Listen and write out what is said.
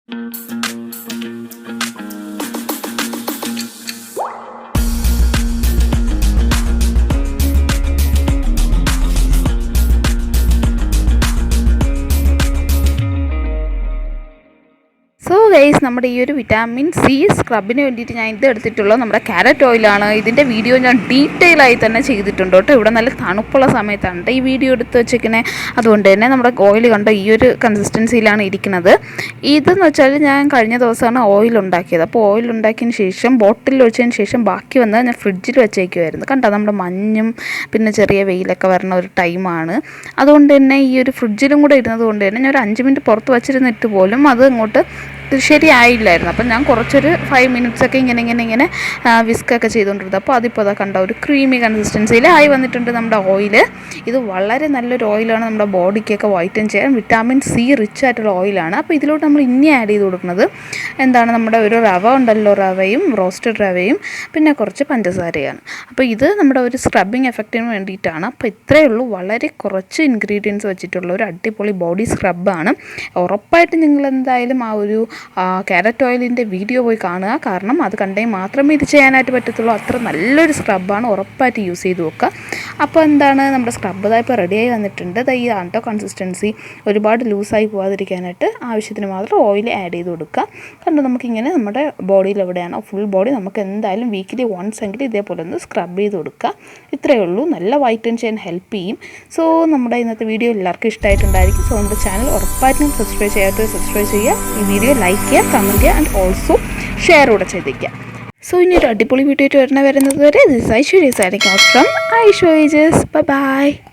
So guys, നമ്മുടെ ഈ ഒരു വിറ്റാമിൻ സി സ്ക്രബിന് വേണ്ടിയിട്ട് ഞാൻ ഇത് എടുത്തിട്ടുള്ളത് നമ്മുടെ ക്യാരറ്റ് ഓയിലാണ്. ഇതിൻ്റെ വീഡിയോ ഞാൻ ഡീറ്റെയിൽ ആയി തന്നെ ചെയ്തിട്ടുണ്ട് കേട്ടോ. ഇവിടെ നല്ല തണുപ്പുള്ള സമയത്താണ് ഈ വീഡിയോ എടുത്ത് വെച്ചേക്കണേ. അതുകൊണ്ട് തന്നെ നമ്മുടെ ഓയിൽ കണ്ട ഈ ഒരു കൺസിസ്റ്റൻസിയിലാണ് ഇരിക്കുന്നത്. ഇതെന്ന് വെച്ചാൽ ഞാൻ കഴിഞ്ഞ ദിവസമാണ് ഓയിൽ ഉണ്ടാക്കിയത്. അപ്പോൾ ഓയിൽ ഉണ്ടാക്കിയതിന് ശേഷം ബോട്ടിൽ ഒഴിച്ചതിന് ശേഷം ബാക്കി വന്നത് ഞാൻ ഫ്രിഡ്ജിൽ വെച്ചേക്കുമായിരുന്നു. കണ്ടോ, നമ്മുടെ മഞ്ഞും പിന്നെ ചെറിയ വെയിലൊക്കെ വരുന്ന ഒരു ടൈമാണ്. അതുകൊണ്ട് തന്നെ ഈ ഒരു ഫ്രിഡ്ജിലും കൂടെ ഇരുന്നത് കൊണ്ട് തന്നെ ഞാൻ ഒരു 5 മിനിറ്റ് പുറത്ത് വെച്ചിരുന്നിട്ട് പോലും അത് അങ്ങോട്ട് ശരിയായില്ലായിരുന്നു. അപ്പം ഞാൻ കുറച്ചൊരു 5 മിനിറ്റ്സൊക്കെ ഇങ്ങനെ വിസ്കൊക്കെ ചെയ്തുകൊണ്ടിരുന്നത്. അപ്പോൾ അതിപ്പോൾ അതാ കണ്ട ഒരു ക്രീമി കൺസിസ്റ്റൻസിയിൽ ആയി വന്നിട്ടുണ്ട് നമ്മുടെ ഓയിൽ. ഇത് വളരെ നല്ലൊരു ഓയിലാണ്, നമ്മുടെ ബോഡിക്കൊക്കെ വൈറ്റൻ ചെയ്യാൻ വിറ്റാമിൻ സി റിച്ച് ആയിട്ടുള്ള ഓയിലാണ്. അപ്പോൾ ഇതിലോട്ട് നമ്മൾ ഇനി ആഡ് ചെയ്ത് കൊടുക്കുന്നത് എന്താണ്, നമ്മുടെ ഒരു റവ ഉണ്ടല്ലോ, റവയും റോസ്റ്റഡ് റവയും പിന്നെ കുറച്ച് പഞ്ചസാരയാണ്. അപ്പോൾ ഇത് നമ്മുടെ ഒരു സ്ക്രബിങ് എഫക്റ്റിന് വേണ്ടിയിട്ടാണ്. അപ്പോൾ ഇത്രയേ ഉള്ളൂ, വളരെ കുറച്ച് ഇൻഗ്രീഡിയൻസ് വെച്ചിട്ടുള്ള ഒരു അടിപൊളി ബോഡി സ്ക്രബാണ്. ഉറപ്പായിട്ട് നിങ്ങൾ എന്തായാലും ആ ഒരു ക്യാരറ്റ് ഓയിലിൻ്റെ വീഡിയോ പോയി കാണുക. കാരണം അത് കണ്ടെങ്കിൽ മാത്രമേ ഇത് ചെയ്യാനായിട്ട് പറ്റത്തുള്ളൂ. അത്ര നല്ലൊരു സ്ക്രബാണ്, ഉറപ്പായിട്ട് യൂസ് ചെയ്ത് നോക്കുക. അപ്പോൾ എന്താണ്, നമ്മുടെ സ്ക്രബ് ഇപ്പോൾ റെഡിയായി വന്നിട്ടുണ്ട്. ഈ ആട്ടോ കൺസിസ്റ്റൻസി ഒരുപാട് ലൂസായി പോകാതിരിക്കാനായിട്ട് ആവശ്യത്തിന് മാത്രം ഓയിൽ ആഡ് ചെയ്ത് കൊടുക്കുക. കണ്ടു, നമുക്കിങ്ങനെ നമ്മുടെ ബോഡിയിൽ എവിടെയാണോ ഫുൾ ബോഡി നമുക്ക് എന്തായാലും വീക്കിലി വൺസ് എങ്കിലും ഇതേപോലെ ഒന്ന് സ്ക്രബ് ചെയ്ത് കൊടുക്കുക. ഇത്രയേ ഉള്ളൂ, നല്ല വൈറ്റൻ ചെയ്യാൻ ഹെൽപ്പ് ചെയ്യും. സോ നമ്മുടെ ഇന്നത്തെ വീഡിയോ എല്ലാവർക്കും ഇഷ്ടമായിട്ടുണ്ടായിരിക്കും. സോ നമ്മുടെ ചാനൽ ഉറപ്പായിട്ടും സബ്സ്ക്രൈബ് ചെയ്യുക. ഈ വീഡിയോ ലൈക്ക് ചെയ്യുക, കമൻറ്റ് ചെയ്യുക ആൻഡ് ഓൾസോ ഷെയർ കൂടെ ചെയ്തേക്കുക. സോ ഇനി ഒരു അടിപൊളി വീഡിയോ വരുന്നത് വരെ this Aishwarya signing out from Aish Voyages. Bye bye.